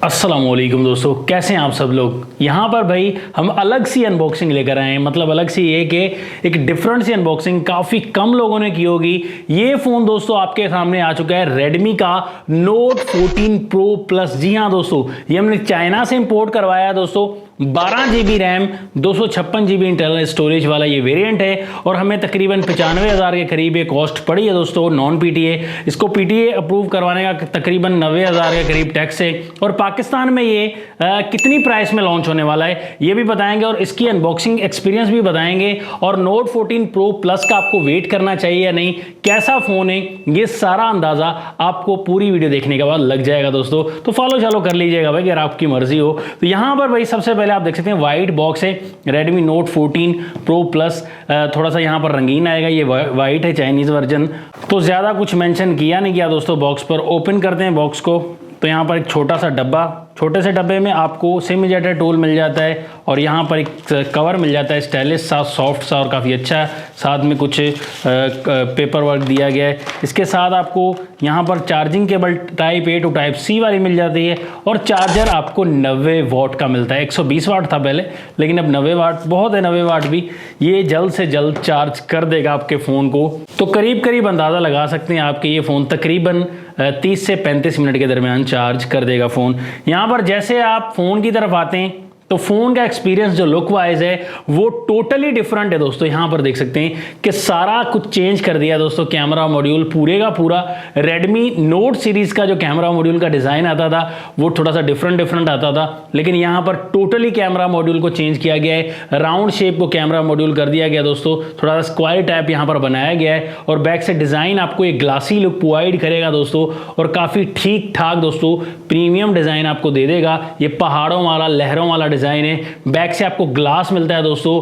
अस्सलामुअलैकुम दोस्तों, कैसे हैं आप सब लोग। यहाँ पर भाई हम अलग सी अनबॉक्सिंग लेकर आए हैं। मतलब अलग सी ये कि एक डिफरेंट सी अनबॉक्सिंग काफ़ी कम लोगों ने की होगी। ये फ़ोन दोस्तों आपके सामने आ चुका है रेडमी का Note 14 Pro Plus। जी हाँ दोस्तों, ये हमने चाइना से इंपोर्ट करवाया है दोस्तों। 12 GB RAM 256 GB internal storage वाला ये वेरिएंट है और हमें तकरीबन 95,000 के करीब ये कॉस्ट पड़ी है दोस्तों नॉन PTA। इसको PTA अप्रूव करवाने का तकरीबन 90,000 के करीब टैक्स है। और पाकिस्तान में ये कितनी प्राइस में लॉन्च होने वाला है ये भी बताएंगे और इसकी अनबॉक्सिंग एक्सपीरियंस भी बताएंगे। और Note 14 Pro Plus का आपको वेट करना चाहिए या नहीं, कैसा फ़ोन है, ये सारा अंदाज़ा आपको पूरी वीडियो देखने के बाद लग जाएगा दोस्तों। तो फॉलो चालो कर लीजिएगा भाई अगर आपकी मर्जी हो। तो यहाँ पर भाई सबसे पहले आप देख सकते हैं वाइट बॉक्स है Redmi Note 14 Pro Plus। थोड़ा सा यहाँ पर रंगीन आएगा, ये वाइट है चाइनीज़ वर्जन। तो ज़्यादा कुछ मेंशन किया नहीं गया दोस्तों बॉक्स पर। ओपन करते हैं बॉक्स को तो यहाँ पर एक छोटा सा डब्बा, छोटे से डब्बे में आपको सिम इजेक्टर टूल मिल जाता है और यहाँ पर एक कवर मिल जाता है स्टाइलिश सा, सॉफ्ट सा और काफ़ी अच्छा। साथ में कुछ पेपर वर्क दिया गया है। इसके साथ आपको यहाँ पर charging cable type A to type C वाली मिल जाती है और चार्जर आपको 90 वाट का मिलता है। 120 वाट था पहले, लेकिन अब 90 वाट बहुत है। 90 वाट भी ये जल्द से जल्द चार्ज कर देगा आपके फ़ोन को। तो करीब करीब अंदाज़ा लगा सकते हैं आपके ये फ़ोन तकरीबन 30 से 35 मिनट के दरमियान चार्ज कर देगा फ़ोन। यहाँ पर जैसे आप फ़ोन की तरफ आते हैं तो फ़ोन का एक्सपीरियंस जो लुक वाइज है वो टोटली डिफरेंट है दोस्तों। यहाँ पर देख सकते हैं कि सारा कुछ चेंज कर दिया दोस्तों। कैमरा मॉड्यूल पूरे का पूरा Redmi Note सीरीज़ का जो कैमरा मॉड्यूल का डिज़ाइन आता था वो थोड़ा सा डिफरेंट आता था, लेकिन यहाँ पर टोटली कैमरा मॉड्यूल को चेंज किया गया है। राउंड शेप को कैमरा मॉड्यूल कर दिया गया दोस्तों। थोड़ा सा स्क्वायर टाइप यहाँ पर बनाया गया है और बैक से डिज़ाइन आपको एक ग्लासी लुक प्रोवाइड करेगा दोस्तों और काफ़ी ठीक ठाक दोस्तों प्रीमियम डिज़ाइन आपको दे देगा। ये पहाड़ों वाला, लहरों वाला डिज़ाइन है। बैक से आपको ग्लास मिलता है दोस्तों,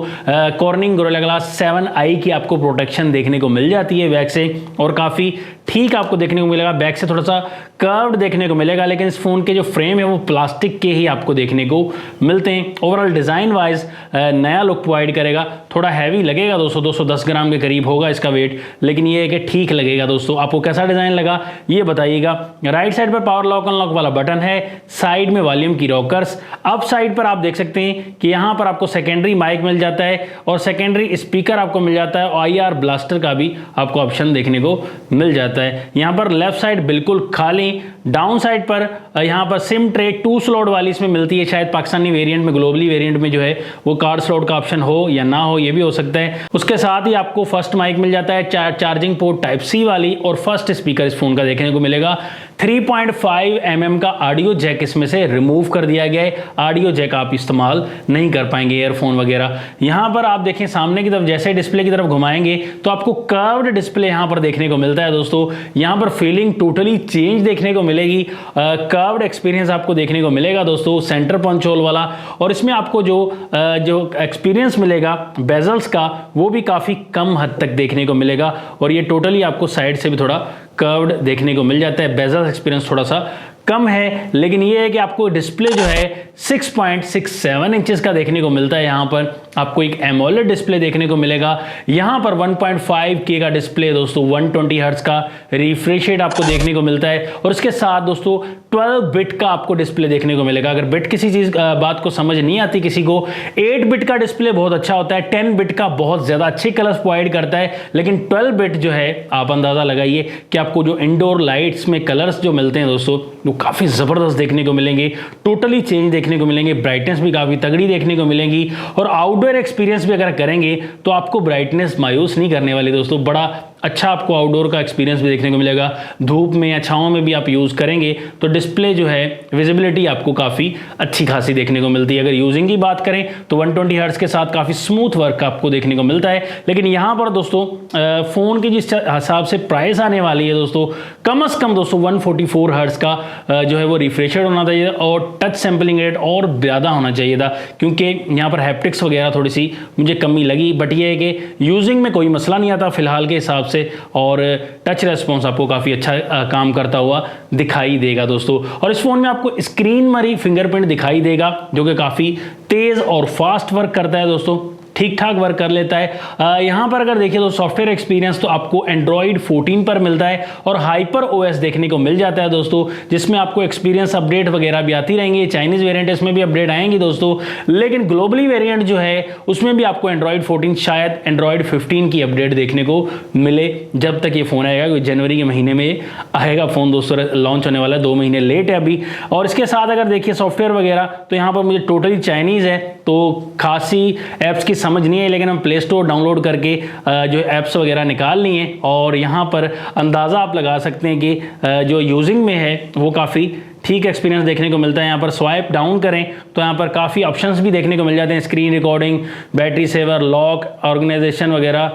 कॉर्निंग गोरिल्ला ग्लास 7i की आपको प्रोटेक्शन देखने को मिल जाती है बैक से और काफ़ी ठीक आपको देखने को मिलेगा। बैक से थोड़ा सा कर्व्ड देखने को मिलेगा, लेकिन इस फ़ोन के जो फ्रेम है वो प्लास्टिक के ही आपको देखने को मिलते हैं। ओवरऑल डिज़ाइन वाइज नया लुक प्रोवाइड करेगा। थोड़ा हैवी लगेगा दोस्तों, 210 ग्राम के करीब होगा इसका वेट, लेकिन ये है कि ठीक लगेगा दोस्तों। आपको कैसा डिज़ाइन लगा ये बताइएगा। राइट साइड पर पावर लॉक अनलॉक वाला बटन है, साइड में वॉल्यूम की रॉकर्स। अप साइड पर आप देख सकते हैं कि यहाँ पर आपको सेकेंडरी माइक मिल जाता है और सेकेंडरी स्पीकर आपको मिल जाता है और IR ब्लास्टर का भी आपको ऑप्शन देखने को मिल जाता है। यहाँ पर लेफ्ट साइड बिल्कुल खाली। डाउन साइड पर यहाँ पर सिम ट्रे 2 स्लॉट वाली इसमें मिलती है। शायद पाकिस्तानी वेरिएंट में, ग्लोबली वेरिएंट में जो है वो कार्ड स्लॉट का ऑप्शन हो या ना हो, ये भी हो सकता है। उसके साथ ही आपको फर्स्ट माइक मिल जाता है, चार्जिंग पोर्ट टाइप C वाली और फर्स्ट स्पीकर इस फोन का देखने को मिलेगा। 3.5 mm का ऑडियो जैक इसमें से रिमूव कर दिया गया है। ऑडियो जैक आप इस्तेमाल नहीं कर पाएंगे, ईयरफोन वगैरह। यहाँ पर आप देखें सामने की तरफ, जैसे डिस्प्ले की तरफ घुमाएंगे तो आपको कर्व्ड डिस्प्ले यहाँ पर देखने को मिलता है दोस्तों। यहाँ पर फीलिंग टोटली चेंज देखने को मिलेगी। कर्व्ड एक्सपीरियंस आपको देखने को मिलेगा दोस्तों, सेंटर पंच होल वाला। और इसमें आपको जो एक्सपीरियंस मिलेगा बेजल्स का वो भी काफ़ी कम हद तक देखने को मिलेगा और ये टोटली आपको साइड से भी थोड़ा कर्व्ड देखने को मिल जाता है। बेजल एक्सपीरियंस थोड़ा सा कम है, लेकिन ये है कि आपको डिस्प्ले जो है 6.67 इंचेस का देखने को मिलता है। यहाँ पर आपको एक एमोलेड डिस्प्ले देखने को मिलेगा। यहाँ पर 1.5K का डिस्प्ले दोस्तों, 120 हर्ट्ज का रिफ्रेश रेट आपको देखने को मिलता है और इसके साथ दोस्तों 12 बिट का आपको डिस्प्ले देखने को मिलेगा। अगर बिट किसी चीज़ बात को समझ नहीं आती किसी को, 8 बिट का डिस्प्ले बहुत अच्छा होता है, 10 बिट का बहुत ज़्यादा अच्छे कलर्स प्रोवाइड करता है, लेकिन 12 बिट जो है आप अंदाज़ा लगाइए कि आपको जो इंडोर लाइट्स में कलर्स जो मिलते हैं दोस्तों वो काफ़ी ज़बरदस्त देखने को मिलेंगे, टोटली चेंज देखने को मिलेंगे। ब्राइटनेस भी काफ़ी तगड़ी देखने को मिलेंगी और आउटडोर एक्सपीरियंस भी अगर करेंगे तो आपको ब्राइटनेस मायूस नहीं करने वाली दोस्तों। बड़ा अच्छा आपको आउटडोर का एक्सपीरियंस भी देखने को मिलेगा। धूप में या छाँव में भी आप यूज़ करेंगे तो डिस्प्ले जो है विजिबिलिटी आपको काफ़ी अच्छी खासी देखने को मिलती है। अगर यूजिंग की बात करें तो 120 हर्ट्ज के साथ काफ़ी स्मूथ वर्क आपको देखने को मिलता है। लेकिन यहाँ पर दोस्तों फ़ोन की जिस हिसाब से प्राइस आने वाली है दोस्तों, कम से कम दोस्तों 144 हर्ट्ज का जो है वो रिफ्रेशर होना चाहिए और टच सैम्पलिंग रेट और ज़्यादा होना चाहिए था, क्योंकि यहाँ पर हैप्टिक्स वगैरह थोड़ी सी मुझे कमी लगी। बट ये है कि यूजिंग में कोई मसला नहीं आता फिलहाल के हिसाब से और टच रेस्पॉन्स आपको काफ़ी अच्छा काम करता हुआ दिखाई देगा दोस्तों। और इस फ़ोन में आपको स्क्रीन मरी फिंगरप्रिंट दिखाई देगा जो कि काफ़ी तेज़ और फास्ट वर्क करता है दोस्तों। ठीक ठाक वर्क कर लेता है। यहाँ पर अगर देखिए तो सॉफ्टवेयर एक्सपीरियंस तो आपको एंड्रॉइड 14 पर मिलता है और हाइपर ओएस देखने को मिल जाता है दोस्तों, जिसमें आपको एक्सपीरियंस अपडेट वगैरह भी आती रहेंगी। चाइनीज वेरिएंट इसमें भी अपडेट आएंगी दोस्तों, लेकिन ग्लोबली वेरिएंट जो है उसमें भी आपको एंड्रॉइड 14 शायद एंड्रॉइड 15 की अपडेट देखने को मिले जब तक ये फोन आएगा, क्योंकि जनवरी के महीने में आएगा फोन दोस्तों, लॉन्च होने वाला है, 2 महीने लेट है अभी। और इसके साथ अगर देखिए सॉफ्टवेयर वगैरह तो यहाँ पर मुझे टोटली चाइनीज है, तो खासी ऐप्स की समझ नहीं है, लेकिन हम प्ले स्टोर डाउनलोड करके जो ऐप्स वगैरह निकाल लिए और यहाँ पर अंदाज़ा आप लगा सकते हैं कि जो यूजिंग में है वो काफ़ी ठीक एक्सपीरियंस देखने को मिलता है। यहाँ पर स्वाइप डाउन करें तो यहाँ पर काफ़ी ऑप्शंस भी देखने को मिल जाते हैं, screen recording, battery saver, lock, organization वगैरह,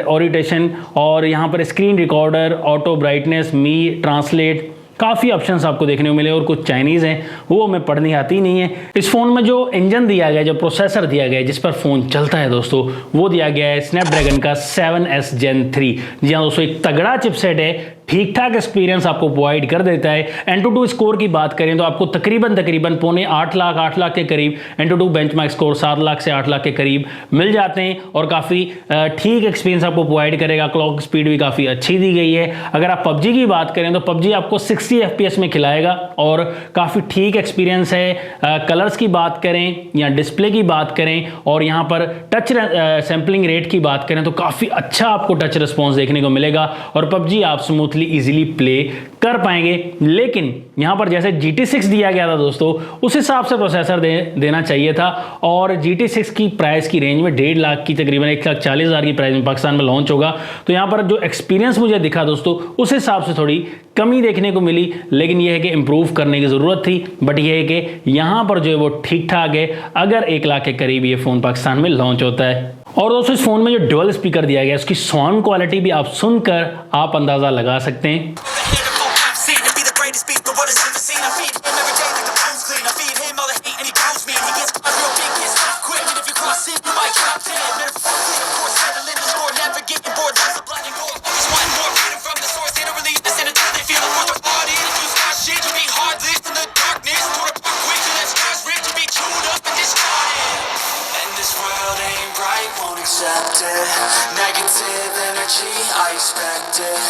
ओरिएंटेशन, और यहाँ पर screen recorder, auto brightness, Mi translate, काफ़ी ऑप्शंस आपको देखने को मिले। और कुछ चाइनीज़ हैं वो हमें पढ़नी आती नहीं है। इस फ़ोन में जो इंजन दिया गया है, जो प्रोसेसर दिया गया है जिस पर फ़ोन चलता है दोस्तों, वो दिया गया है स्नैपड्रैगन का 7S Gen 3। जी हाँ दोस्तों, एक तगड़ा चिपसेट है, ठीक ठाक एक्सपीरियंस आपको प्रोवाइड कर देता है। Antutu स्कोर की बात करें तो आपको तकरीबन पौने 8 लाख के करीब Antutu बेंचमार्क स्कोर 7 लाख से 8 लाख के करीब मिल जाते हैं और काफ़ी ठीक एक्सपीरियंस आपको प्रोवाइड करेगा। क्लॉक स्पीड भी काफ़ी अच्छी दी गई है। अगर आप PUBG की बात करें तो PUBG आपको 60 FPS में खिलाएगा और काफ़ी ठीक एक्सपीरियंस है। कलर्स की बात करें या डिस्प्ले की बात करें और यहाँ पर टच सैम्पलिंग रेट की बात करें तो काफ़ी अच्छा आपको टच रिस्पॉन्स देखने को मिलेगा और PUBG आप स्मूथली इजीली प्ले कर पाएंगे। लेकिन यहां पर जैसे GT6 दिया गया था दोस्तों, उस हिसाब से प्रोसेसर देना चाहिए था और GT6 की प्राइस की रेंज में 1.5 लाख की, तकरीबन 1,40,000 की प्राइस में पाकिस्तान में लॉन्च होगा। तो यहां पर जो एक्सपीरियंस मुझे दिखा दोस्तों, उस हिसाब से थोड़ी कमी देखने को मिली, लेकिन यह है कि इंप्रूव करने की जरूरत थी। बट यह है कि यहां पर जो है वो ठीक ठाक है अगर 1 लाख के करीब ये फोन पाकिस्तान में लॉन्च होता है। और दोस्तों इस फोन में जो डुअल स्पीकर दिया गया है उसकी साउंड क्वालिटी भी आप सुनकर आप अंदाजा लगा सकते हैं। Negative energy, I expect it.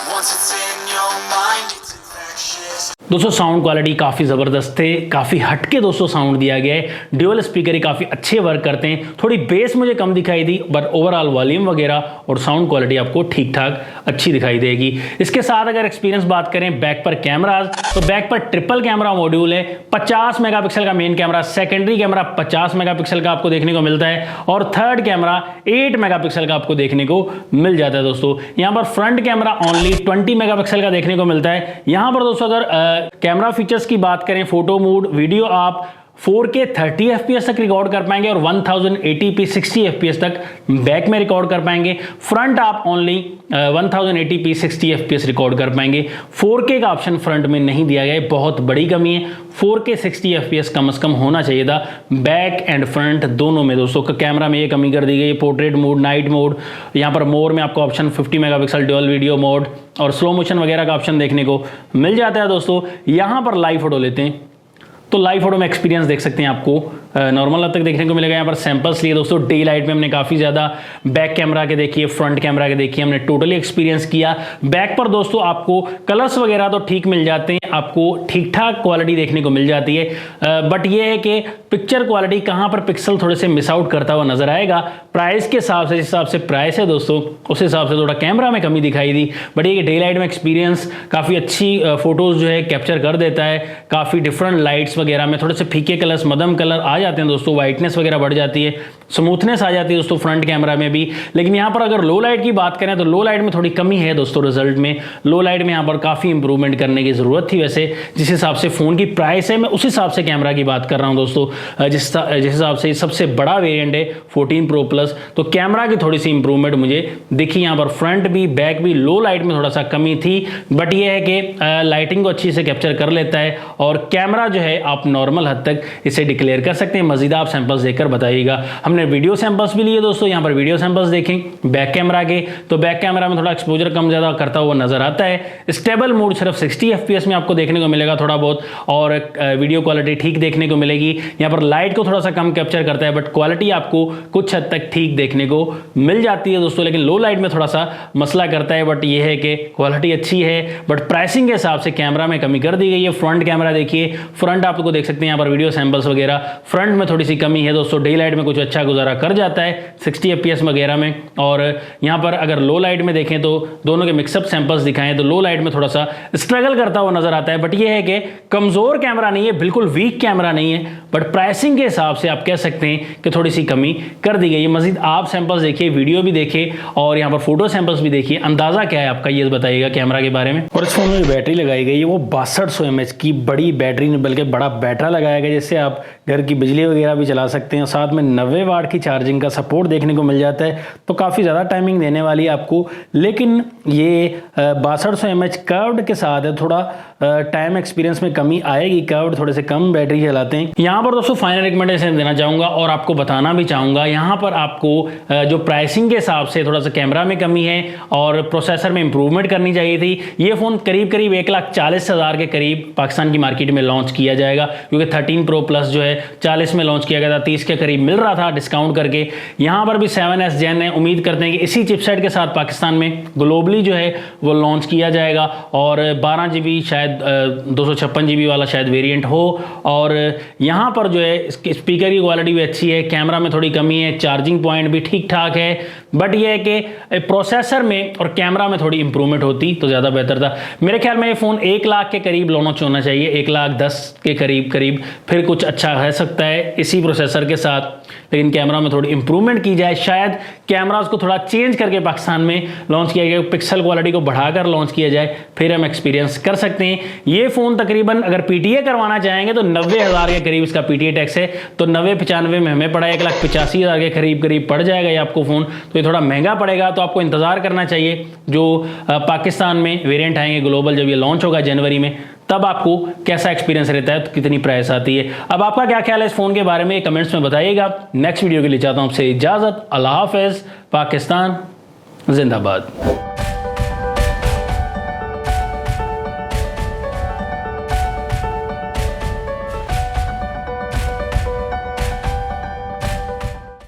Once it's in your mind, it's infectious. दोस्तों साउंड क्वालिटी काफ़ी ज़बरदस्त है, काफ़ी हटके दोस्तों साउंड दिया गया है। ड्यूअल स्पीकर ही काफ़ी अच्छे वर्क करते हैं। थोड़ी बेस मुझे कम दिखाई दी, बट ओवरऑल वॉल्यूम वगैरह और साउंड क्वालिटी आपको ठीक ठाक अच्छी दिखाई देगी। इसके साथ अगर एक्सपीरियंस बात करें बैक पर कैमराज, तो बैक पर ट्रिपल कैमरा मॉड्यूल है। 50 मेगापिक्सल का main camera, secondary camera 50 megapixel का आपको देखने को मिलता है और थर्ड कैमरा 8 मेगापिक्सल का आपको देखने को मिल जाता है दोस्तों। यहाँ पर फ्रंट कैमरा ओनली 20 मेगापिक्सल का देखने को मिलता है। यहाँ पर दोस्तों अगर कैमरा फीचर्स की बात करें, फोटो मोड, वीडियो आप 4K 30 FPS तक रिकॉर्ड कर पाएंगे और 1080p 60 FPS तक बैक में रिकॉर्ड कर पाएंगे। फ्रंट आप ओनली 1080p 60 FPS रिकॉर्ड कर पाएंगे। 4K का ऑप्शन फ्रंट में नहीं दिया गया है, बहुत बड़ी कमी है। 4K 60 FPS कम से कम होना चाहिए था बैक एंड फ्रंट दोनों में दोस्तों। कैमरा में ये कमी कर दी गई है। पोर्ट्रेट मोड, नाइट मोड, यहाँ पर मोर में आपको option 50 megapixel dual video mode और स्लो मोशन वगैरह का ऑप्शन देखने को मिल जाता है दोस्तों। यहाँ पर लाइव फोटो लेते हैं तो लाइव फोटो में एक्सपीरियंस देख सकते हैं, आपको नॉर्मल हद तक देखने को मिलेगा। यहाँ पर सैंपल्स लिए दोस्तों, डे लाइट में हमने काफ़ी ज़्यादा बैक कैमरा के देखिए, फ्रंट कैमरा के देखिए, हमने टोटली एक्सपीरियंस किया। बैक पर दोस्तों आपको कलर्स वगैरह तो ठीक मिल जाते हैं, आपको ठीक ठाक क्वालिटी देखने को मिल जाती है। बट ये है कि पिक्चर क्वालिटी कहाँ पर पिक्सल थोड़े से मिस आउट करता हुआ नजर आएगा। प्राइस के हिसाब से, जिस हिसाब से प्राइस है दोस्तों, उस हिसाब से थोड़ा कैमरा में कमी दिखाई दी। बट ये कि डे लाइट में एक्सपीरियंस काफ़ी अच्छी फोटोज़ जो है कैप्चर कर देता है। काफ़ी डिफरेंट लाइट्स वगैरह में थोड़े से फीके कलर्स, मध्यम कलर आ जाते हैं दोस्तों, वाइटनेस वगैरह बढ़ जाती है, स्मूथनेस आ जाती है दोस्तों फ्रंट कैमरा में भी। लेकिन यहाँ पर अगर लो लाइट की बात करें तो लो लाइट में थोड़ी कमी है दोस्तों रिजल्ट में। लो लाइट में यहाँ पर काफ़ी इंप्रूवमेंट करने की ज़रूरत थी। वैसे जिस हिसाब से फ़ोन की प्राइस है, मैं उस हिसाब से कैमरा की बात कर रहा हूँ दोस्तों। जिस हिसाब से सबसे बड़ा वेरिएंट है 14 Pro Plus, तो कैमरा की थोड़ी सी इंप्रूवमेंट मुझे दिखी। यहाँ पर फ्रंट भी बैक भी लो लाइट में थोड़ा सा कमी थी। बट ये है कि लाइटिंग को अच्छी से कैप्चर कर लेता है और कैमरा जो है आप नॉर्मल हद तक इसे डिक्लेयर कर सकते सकते हैं, मजीद आप सैंपल्स देखकर बताइएगा। हमने वीडियो सैंपल्स भी लिए दोस्तों, यहाँ पर वीडियो सैंपल्स देखें बैक कैमरा के, तो बैक कैमरा में थोड़ा एक्सपोजर कम ज़्यादा करता हुआ नजर आता है। स्टेबल मोड सिर्फ 60 FPS में आपको देखने को मिलेगा थोड़ा बहुत, और वीडियो क्वालिटी ठीक देखने को मिलेगी। यहाँ पर लाइट को थोड़ा सा कम कैप्चर करता है, बट क्वालिटी आपको कुछ हद तक ठीक देखने को मिल जाती है दोस्तों, लेकिन लो लाइट में थोड़ा सा मसला करता है। बट ये है कि क्वालिटी अच्छी है, बट प्राइसिंग के हिसाब से कैमरा में कमी कर दी गई है। फ्रंट कैमरा देखिए, फ्रंट आपको देख सकते हैं यहाँ पर वीडियो सैंपल्स वगैरह, फ्रंट में थोड़ी सी कमी है दोस्तों। डे लाइट में कुछ अच्छा गुजारा कर जाता है 60 FPS वगैरह में, और यहाँ पर अगर लो लाइट में देखें तो दोनों के मिक्सअप सैंपल्स दिखाएं तो लो लाइट में थोड़ा सा स्ट्रगल करता हुआ नजर आता है। बट ये है कि कमजोर कैमरा नहीं है, बिल्कुल वीक कैमरा नहीं है, बट प्राइसिंग के हिसाब से आप कह सकते हैं कि थोड़ी सी कमी कर दी गई है। मजीद आप सैंपल्स देखिए, वीडियो भी देखिए, और यहाँ पर फोटो सैंपल्स भी देखिए। अंदाजा क्या है आपका, ये बताइएगा कैमरा के बारे में। और इस फोन में बैटरी लगाई गई है वो 6200 mAh की बड़ी बैटरी, नहीं बल्कि बड़ा बैटरा लगाया गया, जिससे आप घर की बिजली वगैरह भी चला सकते हैं। साथ में 90 वाट की चार्जिंग का सपोर्ट देखने को मिल जाता है, तो काफ़ी ज़्यादा टाइमिंग देने वाली है आपको। लेकिन ये 6200 mAh कर्व्ड के साथ है, थोड़ा टाइम एक्सपीरियंस में कमी आएगी, कर्व्ड थोड़े से कम बैटरी चलाते हैं। यहाँ पर दोस्तों फाइनल रिकमेंडेशन देना चाहूँगा और आपको बताना भी चाहूँगा, यहाँ पर आपको जो प्राइसिंग के हिसाब से थोड़ा सा कैमरा में कमी है और प्रोसेसर में इंप्रूवमेंट करनी चाहिए थी। ये फ़ोन करीब 1,40,000 के करीब पाकिस्तान की मार्केट में लॉन्च किया जाएगा, क्योंकि 13 Pro Plus जो है 40 में लॉन्च किया गया था, 30 के करीब मिल रहा था डिस्काउंट करके। यहाँ पर भी 7S Gen है, उम्मीद करते हैं कि इसी चिपसेट के साथ पाकिस्तान में ग्लोबली जो है वो लॉन्च किया जाएगा, और 12 GB शायद 256 GB वाला शायद वेरिएंट हो। और यहाँ पर जो है इसके स्पीकर की क्वालिटी भी अच्छी है, कैमरा में थोड़ी कमी है, चार्जिंग पॉइंट भी ठीक ठाक है, बट ये है कि प्रोसेसर में और कैमरा में थोड़ी इंप्रूवमेंट होती तो ज़्यादा बेहतर था। मेरे ख्याल में ये फ़ोन 1 लाख के करीब लॉन्च होना चाहिए, 1,10,000 के करीब, फिर कुछ अच्छा रह सकता है इसी प्रोसेसर के साथ। लेकिन कैमरा में थोड़ी इंप्रूवमेंट की जाए, शायद कैमरास को थोड़ा चेंज करके पाकिस्तान में लॉन्च किया गया, पिक्सल क्वालिटी को बढ़ाकर लॉन्च किया जाए, फिर हम एक्सपीरियंस कर सकते हैं। ये फ़ोन तकरीबन अगर PTA करवाना चाहेंगे तो 90,000 के करीब इसका PTA टैक्स है, तो 90-95 में हमें पड़ा 1,85,000 के करीब पड़ जाएगा ये आपको फ़ोन, तो ये थोड़ा महंगा पड़ेगा। तो आपको इंतज़ार करना चाहिए जो पाकिस्तान में वेरिएंट आएंगे ग्लोबल, जब ये लॉन्च होगा जनवरी में, तब आपको कैसा एक्सपीरियंस रहता है, तो कितनी प्राइस आती है। अब आपका क्या ख्याल है इस फ़ोन के बारे में, कमेंट्स में बताइएगा। नेक्स्ट वीडियो के लिए चाहता हूँ आपसे इजाज़त। अल्लाह हाफ़िज़। पाकिस्तान जिंदाबाद।